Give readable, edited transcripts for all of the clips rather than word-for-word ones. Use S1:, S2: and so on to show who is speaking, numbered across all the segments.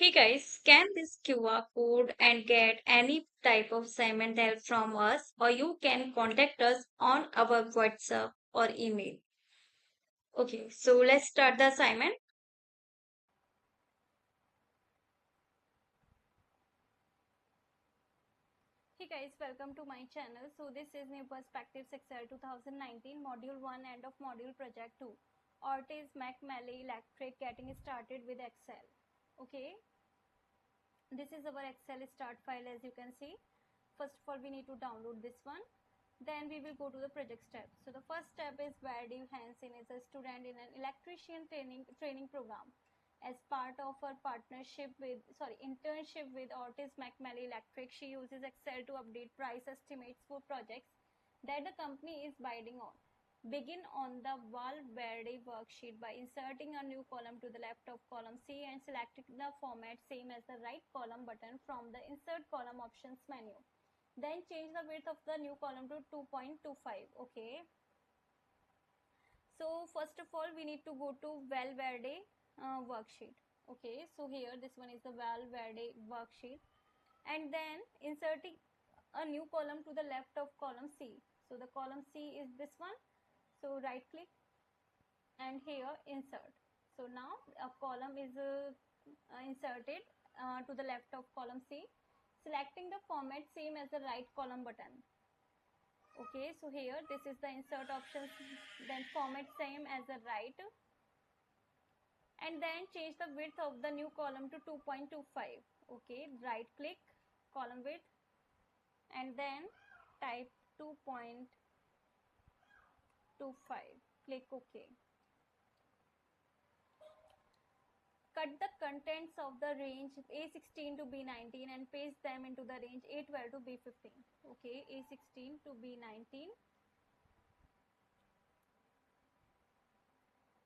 S1: Hey guys, scan this QR code and get any type of assignment help from us, or you can contact us on our WhatsApp or email. Okay, so let's start the assignment.
S2: Hey guys, welcome to my channel. So this is New Perspectives Excel 2019 Module 1 end of Module Project 2. Ortiz-MacMalley Electric getting started with Excel. Okay, this is our Excel start file as you can see. First of all, we need to download this one. Then we will go to the project step. So the first step is Verdie Hansen is a student in an electrician training program. As part of her internship with Ortiz-MacMalley Electric, she uses Excel to update price estimates for projects that the company is bidding on. Begin on the Val Verde worksheet by inserting a new column to the left of column C and selecting the format same as the right column button from the Insert Column Options menu. Then change the width of the new column to 2.25. Okay. So first of all, we need to go to Val Verde worksheet. Okay. So here, this one is the Val Verde worksheet. And then inserting a new column to the left of column C. So the column C is this one. So right click and here insert. So now a column is inserted to the left of column C. Selecting the format same as the right column button. Okay, so here this is the insert options, then format same as the right, and then change the width of the new column to 2.25. Okay, right click, column width, and then type 2.25. Click OK. Cut the contents of the range A16 to B19 and paste them into the range A12 to B15. Okay, A16 to B19.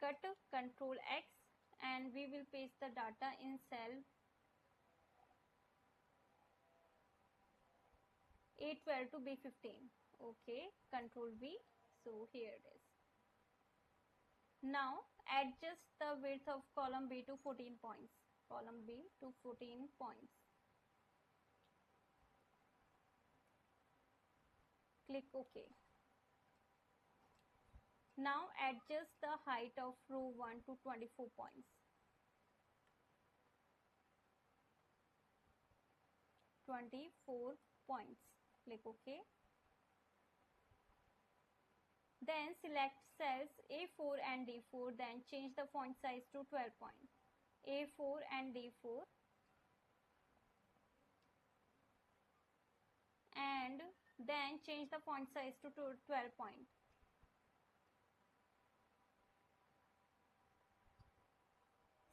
S2: Cut Control X and we will paste the data in cell A12 to B15. Okay, Control V. So here it is. Now adjust the width of column B to 14 points. Column B to 14 points. Click OK. Now adjust the height of row 1 to 24 points. 24 points. Click OK. Then select cells A4 and D4, then change the font size to 12 point. A4 and D4, and then change the font size to 12 point.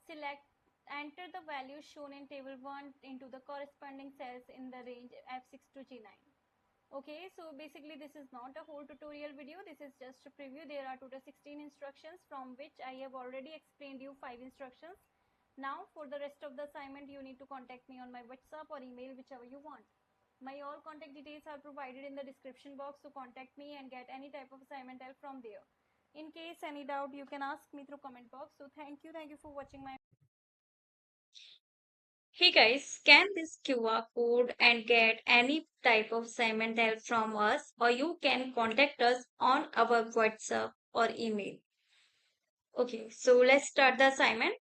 S2: Enter the values shown in table 1 into the corresponding cells in the range F6 to G9. Okay, so basically this is not a whole tutorial video, this is just a preview. There are total 16 instructions from which I have already explained you 5 instructions. Now for the rest of the assignment you need to contact me on my WhatsApp or email, whichever you want. My all contact details are provided in the description box, so contact me and get any type of assignment help from there. In case any doubt, you can ask me through comment box. So thank you for watching my.
S1: Hey guys, scan this QR code and get any type of assignment help from us, or you can contact us on our WhatsApp or email. Okay, so let's start the assignment.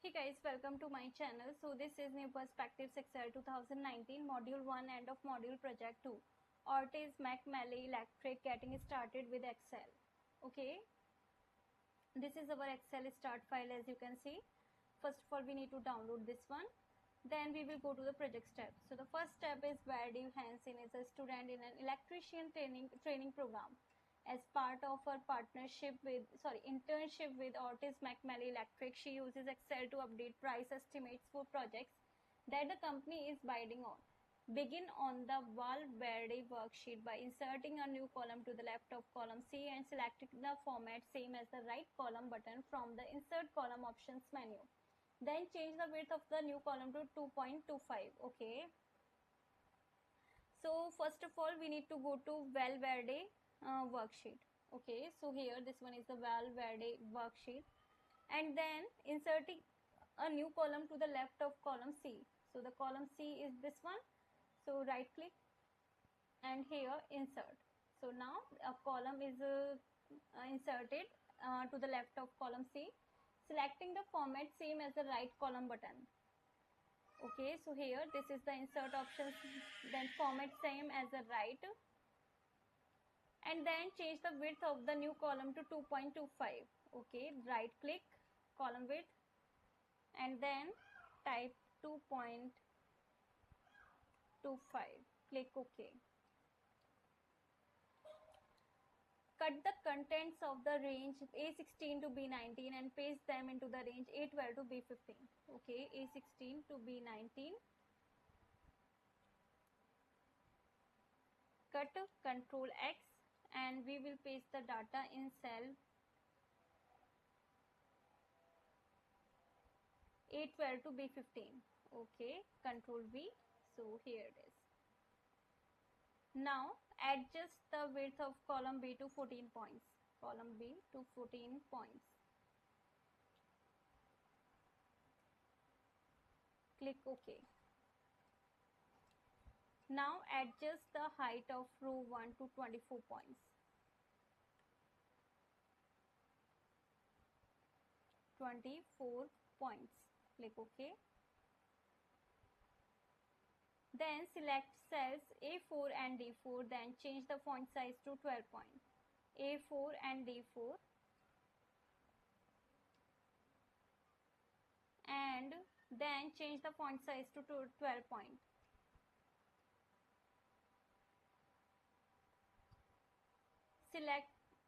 S2: Hey guys, welcome to my channel. So this is New Perspectives Excel 2019 Module 1 end of Module Project 2. Ortiz-MacMalley Electric getting started with Excel. Okay, this is our Excel start file as you can see. First of all, we need to download this one. Then we will go to the project step. So the first step is Verdie Hansen is a student in an electrician training program. As part of her internship with Ortiz-MacMalley Electric, she uses Excel to update price estimates for projects that the company is bidding on. Begin on the Val Verde worksheet by inserting a new column to the left of column C and selecting the format same as the right column button from the Insert Column Options menu. Then change the width of the new column to 2.25. Okay. So first of all, we need to go to Val Verde worksheet. Okay, so here this one is the Val Verde worksheet, and then inserting a new column to the left of column C. So the column C is this one. So right click and here insert. So now a column is inserted to the left of column C, selecting the format same as the right column button. Okay, so here this is the insert options, then format same as the right, and then change the width of the new column to 2.25. Okay, right click, column width, and then type 2.25. Click OK. Cut the contents of the range A16 to B19 and paste them into the range A12 to B15. Okay, A16 to B19. Cut Control X and we will paste the data in cell A12 to B15. Okay, Control V. So here it is. Now adjust the width of column B to 14 points. Column B to 14 points. Click OK. Now adjust the height of row 1 to 24 points. 24 points. Click OK. Then select cells A4 and D4. Then change the font size to 12 points. A4 and D4. And then change the font size to 12 points.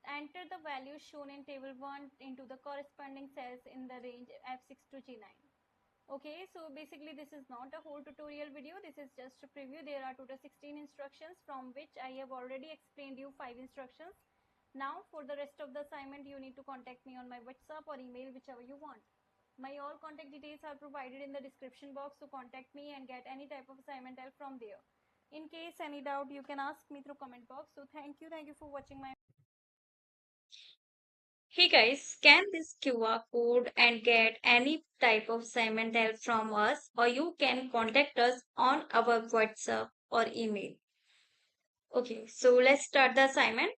S2: Enter the values shown in table 1 into the corresponding cells in the range F6 to G9. Okay, so basically this is not a whole tutorial video. This is just a preview. There are total 16 instructions, from which I have already explained you 5 instructions. Now for the rest of the assignment, you need to contact me on my WhatsApp or email, whichever you want. My all contact details are provided in the description box, so contact me and get any type of assignment help from there. In case any doubt, you can ask me through comment box. So thank you for watching my.
S1: Hey guys, scan this QR code and get any type of assignment help from us, or you can contact us on our WhatsApp or email. Okay, so let's start the assignment.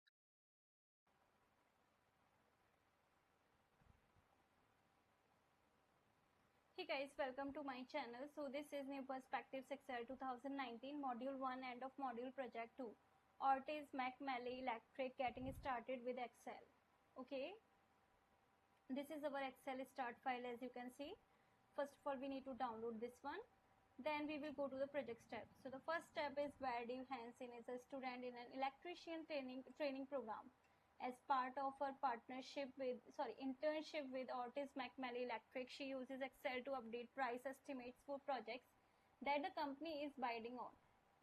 S2: Hey guys, welcome to my channel. So this is New Perspectives Excel 2019 Module 1 End of Module Project 2. Ortiz-MacMalley Electric, getting started with Excel. Okay, this is our Excel start file. As you can see, first of all we need to download this one. Then we will go to the project step. So the first step is Verdie Hansen is a student in an electrician training program. As part of her internship with Ortiz-MacMalley Electric, she uses Excel to update price estimates for projects that the company is bidding on.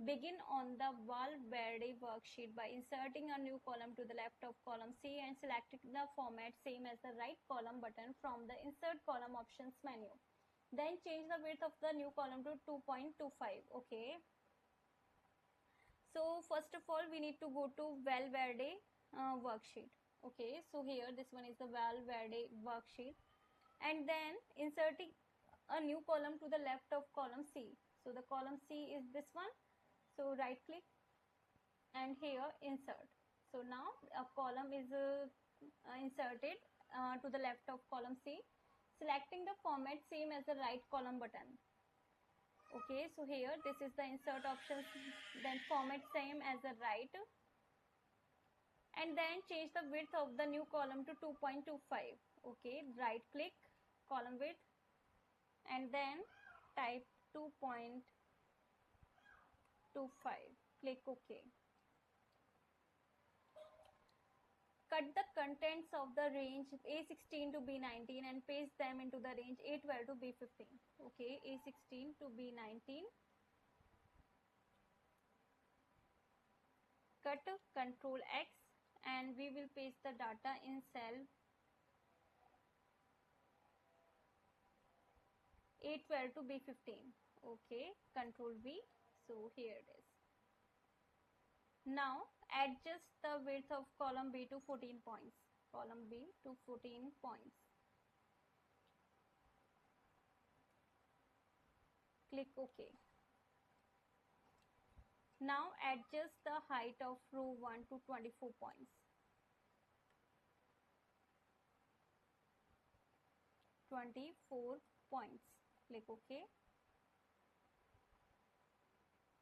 S2: Begin on the Val Verde worksheet by inserting a new column to the left of column C and selecting the format same as the right column button from the Insert Column Options menu. Then change the width of the new column to 2.25. Okay. So first of all, we need to go to Val Verde worksheet. Okay, so here this one is the Val Verde worksheet, and then inserting a new column to the left of column C. So the column C is this one. So right click and here insert. So now a column is inserted to the left of column C, selecting the format same as the right column button. Okay, so here this is the insert options, then format same as the right, and then change the width of the new column to 2.25. Okay, right click, column width, and then type 2.25. Click OK. Cut the contents of the range A16 to B19 and paste them into the range A12 to B15. Okay, A16 to B19. Cut Control X and we will paste the data in cell A12 to B15. Okay, Control V. So here it is. Now adjust the width of column B to 14 points. Column B to 14 points. Click OK. Now adjust the height of row 1 to 24 points. 24 points. Click OK.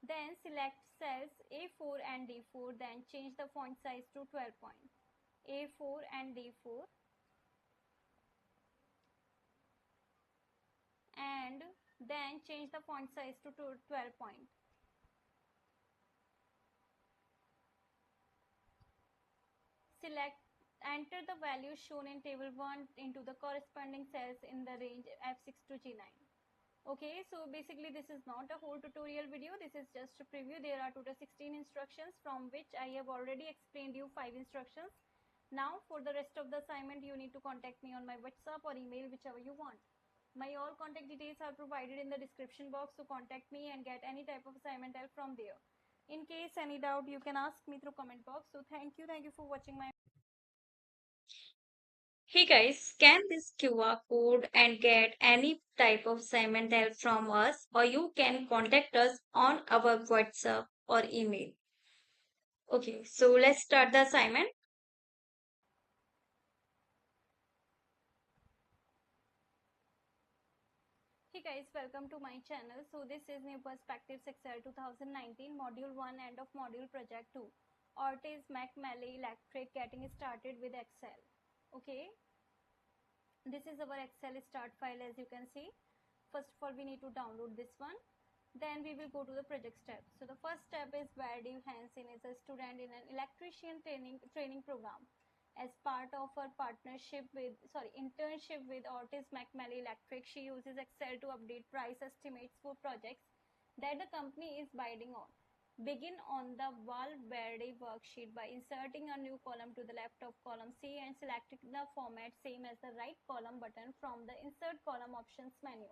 S2: Then select cells A4 and D4, then change the font size to 12 points. A4 and D4, and then change the font size to 12 points. Enter the values shown in table 1 into the corresponding cells in the range F6 to G9. Okay, so basically this is not a whole tutorial video, this is just a preview. There are total 16 instructions, from which I have already explained you 5 instructions. Now for the rest of the assignment, you need to contact me on my WhatsApp or email, whichever you want. My all contact details are provided in the description box, so contact me and get any type of assignment help from there. In case any doubt, you can ask me through comment box. So thank you for watching my.
S1: Hey guys, scan this QR code and get any type of assignment help from us, or you can contact us on our WhatsApp or email. Okay, so let's start the assignment.
S2: Hey guys, welcome to my channel. So this is New Perspectives Excel 2019 Module 1 End of Module Project 2. Ortiz-MacMalley Electric, getting started with Excel. Okay, this is our Excel start file. As you can see, first of all we need to download this one. Then we will go to the project step. So the first step is Verdie Hansen is a student in an electrician training program. As part of her internship with Ortiz-MacMalley Electric, she uses Excel to update price estimates for projects that the company is bidding on. Begin on the Val Verde worksheet by inserting a new column to the left of column C and selecting the format same as the right column button from the Insert Column Options menu.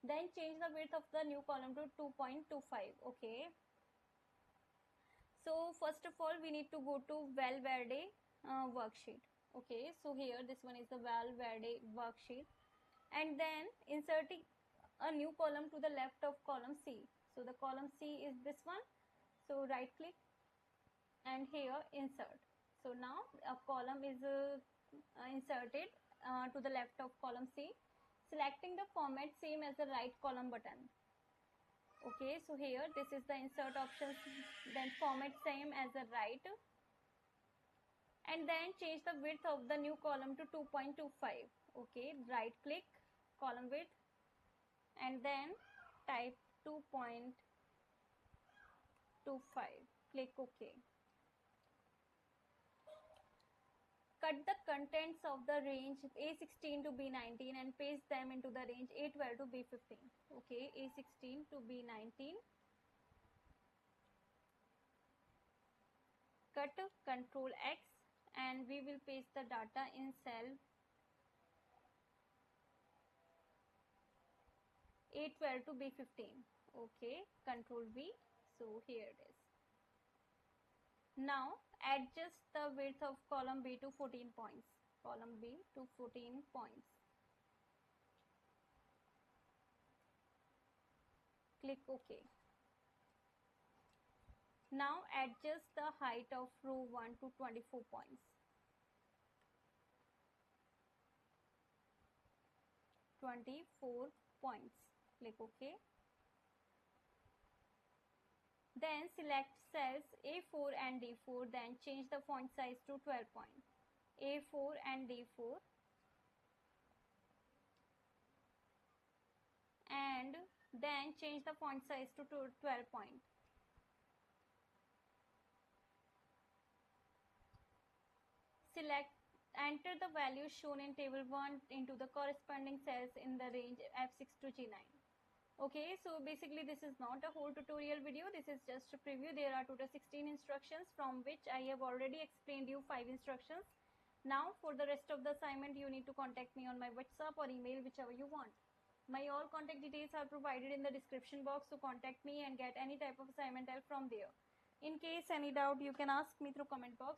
S2: Then change the width of the new column to 2.25. Okay. So first of all, we need to go to Val Verde worksheet. Okay. So here, this one is the Val Verde worksheet. And then inserting a new column to the left of column C. So the column C is this one. So right click and here insert. So now a column is inserted to the left of column C. Selecting the format same as the right column button. Okay, so here this is the insert options, then format same as the right, and then change the width of the new column to 2.25. Okay, right click, column width, and then type 2.25. Click OK. Cut the contents of the range A16 to B19 and paste them into the range A12 to B15. Okay, A16 to B19. Cut Control X and we will paste the data in cell A12 to B15. Okay, Control V. So here it is. Now adjust the width of column B to 14 points. Column B to 14 points. Click OK. Now adjust the height of row 1 to 24 points. 24 points. Click OK. Then select cells A4 and D4, then change the font size to 12 points. A4 and D4, and then change the font size to 12 points. Enter the values shown in table 1 into the corresponding cells in the range F6 to G9. Okay, so basically this is not a whole tutorial video, this is just a preview. There are total 16 instructions, from which I have already explained you 5 instructions. Now for the rest of the assignment, you need to contact me on my WhatsApp or email, whichever you want. My all contact details are provided in the description box, so contact me and get any type of assignment help from there. In case any doubt, you can ask me through comment box.